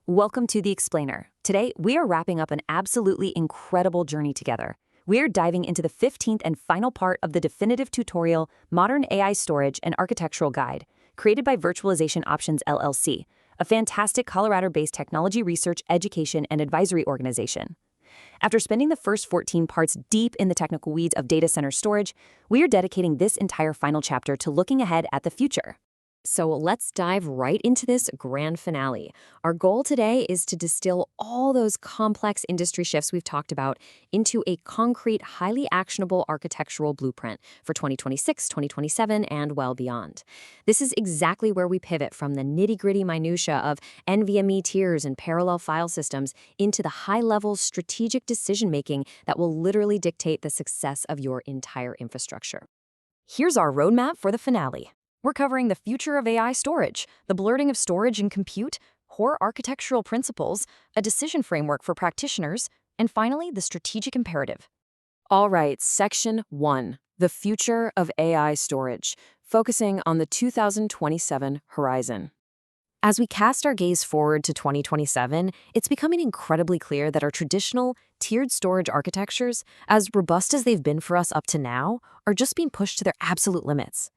Welcome to The Explainer. Today, we are wrapping up an absolutely incredible journey together. We're diving into the 15th and final part of the definitive tutorial, Modern AI Storage and Architectural Guide, created by Virtualization Options LLC, a fantastic Colorado-based technology research, education, and advisory organization. After spending the first 14 parts deep in the technical weeds of data center storage, we are dedicating this entire final chapter to looking ahead at the future. So let's dive right into this grand finale. Our goal today is to distill all those complex industry shifts we've talked about into a concrete, highly actionable architectural blueprint for 2026, 2027, and well beyond. This is exactly where we pivot from the nitty-gritty minutia of NVMe tiers and parallel file systems into the high-level strategic decision-making that will literally dictate the success of your entire infrastructure. Here's our roadmap for the finale. We're covering the future of AI storage, the blurring of storage and compute, core architectural principles, a decision framework for practitioners, and finally, the strategic imperative. All right, Section 1, the future of AI storage, focusing on the 2027 horizon. As we cast our gaze forward to 2027, it's becoming incredibly clear that our traditional, tiered storage architectures, as robust as they've been for us up to now, are just being pushed to their absolute limits.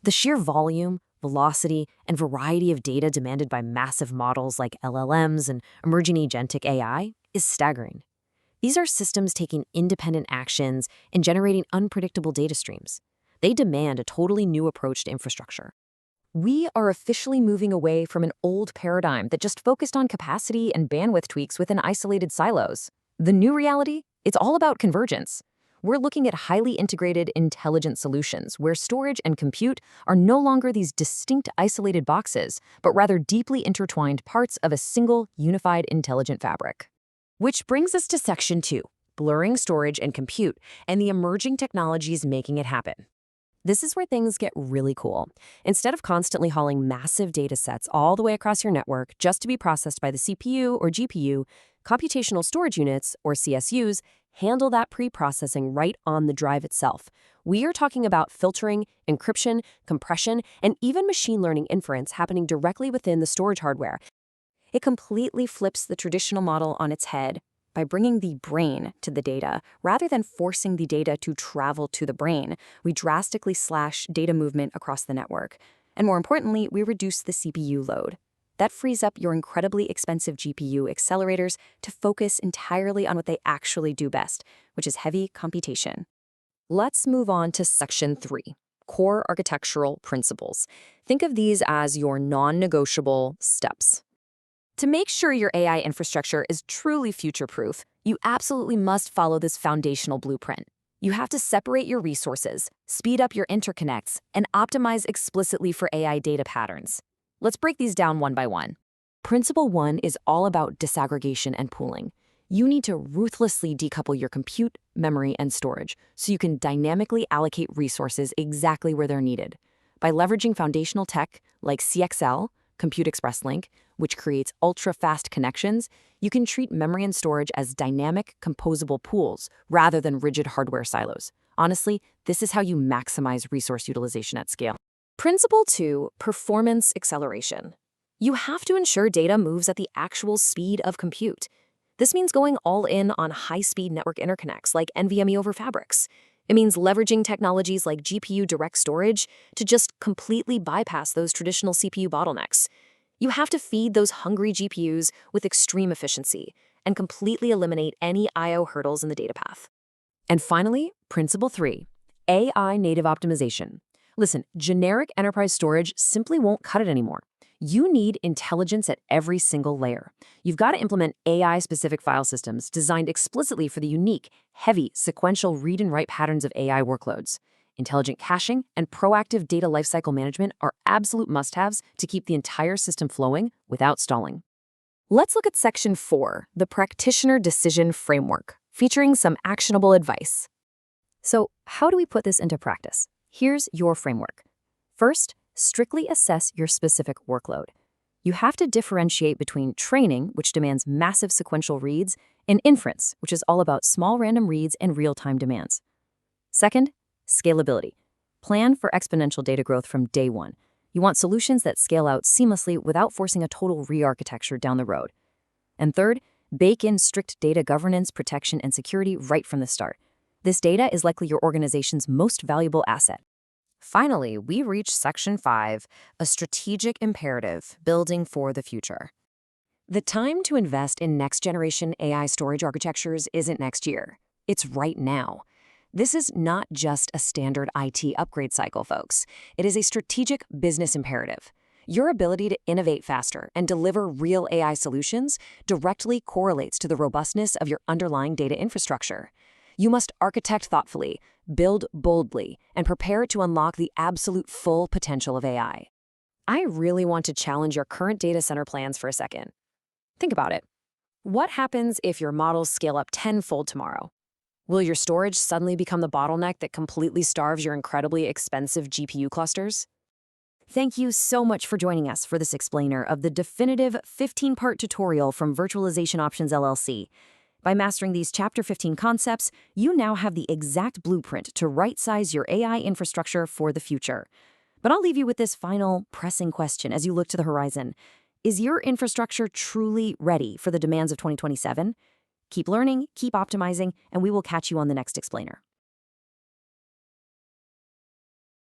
The sheer volume, velocity, and variety of data demanded by massive models like LLMs and emerging agentic AI is staggering. These are systems taking independent actions and generating unpredictable data streams. They demand a totally new approach to infrastructure. We are officially moving away from an old paradigm that just focused on capacity and bandwidth tweaks within isolated silos. The new reality? It's all about convergence. We're looking at highly integrated, intelligent solutions where storage and compute are no longer these distinct, isolated boxes, but rather deeply intertwined parts of a single, unified, intelligent fabric. Which brings us to Section 2, blurring storage and compute, and the emerging technologies making it happen. This is where things get really cool. Instead of constantly hauling massive data sets all the way across your network just to be processed by the CPU or GPU, computational storage units, or CSUs, handle that pre-processing right on the drive itself. We are talking about filtering, encryption, compression, and even machine learning inference happening directly within the storage hardware. It completely flips the traditional model on its head by bringing the brain to the data. Rather than forcing the data to travel to the brain, we drastically slash data movement across the network. And more importantly, we reduce the CPU load. That frees up your incredibly expensive GPU accelerators to focus entirely on what they actually do best, which is heavy computation. Let's move on to Section 3, core architectural principles. Think of these as your non-negotiable steps. To make sure your AI infrastructure is truly future-proof, you absolutely must follow this foundational blueprint. You have to separate your resources, speed up your interconnects, and optimize explicitly for AI data patterns. Let's break these down one by one. Principle 1 is all about disaggregation and pooling. You need to ruthlessly decouple your compute, memory, and storage so you can dynamically allocate resources exactly where they're needed. By leveraging foundational tech like CXL, Compute Express Link, which creates ultra-fast connections, you can treat memory and storage as dynamic, composable pools rather than rigid hardware silos. Honestly, this is how you maximize resource utilization at scale. Principle 2, performance acceleration. You have to ensure data moves at the actual speed of compute. This means going all in on high-speed network interconnects like NVMe over fabrics. It means leveraging technologies like GPUDirect Storage to just completely bypass those traditional CPU bottlenecks. You have to feed those hungry GPUs with extreme efficiency and completely eliminate any I/O hurdles in the data path. And finally, Principle 3, AI native optimization. Listen, generic enterprise storage simply won't cut it anymore. You need intelligence at every single layer. You've got to implement AI-specific file systems designed explicitly for the unique, heavy, sequential read and write patterns of AI workloads. Intelligent caching and proactive data lifecycle management are absolute must-haves to keep the entire system flowing without stalling. Let's look at Section 4, the Practitioner Decision Framework, featuring some actionable advice. So, how do we put this into practice? Here's your framework. First, strictly assess your specific workload. You have to differentiate between training, which demands massive sequential reads, and inference, which is all about small random reads and real-time demands. Second, scalability. Plan for exponential data growth from day one. You want solutions that scale out seamlessly without forcing a total re-architecture down the road. And third, bake in strict data governance, protection, and security right from the start. This data is likely your organization's most valuable asset. Finally, we reach Section 5, a strategic imperative, building for the future. The time to invest in next-generation AI storage architectures isn't next year. It's right now. This is not just a standard IT upgrade cycle, folks. It is a strategic business imperative. Your ability to innovate faster and deliver real AI solutions directly correlates to the robustness of your underlying data infrastructure. You must architect thoughtfully, build boldly, and prepare to unlock the absolute full potential of AI. I really want to challenge your current data center plans for a second. Think about it. What happens if your models scale up tenfold tomorrow? Will your storage suddenly become the bottleneck that completely starves your incredibly expensive GPU clusters? Thank you so much for joining us for this explainer of the definitive 15-part tutorial from Virtualization Options LLC. By mastering these Chapter 15 concepts, you now have the exact blueprint to right-size your AI infrastructure for the future. But I'll leave you with this final, pressing question as you look to the horizon. Is your infrastructure truly ready for the demands of 2027? Keep learning, keep optimizing, and we will catch you on the next explainer.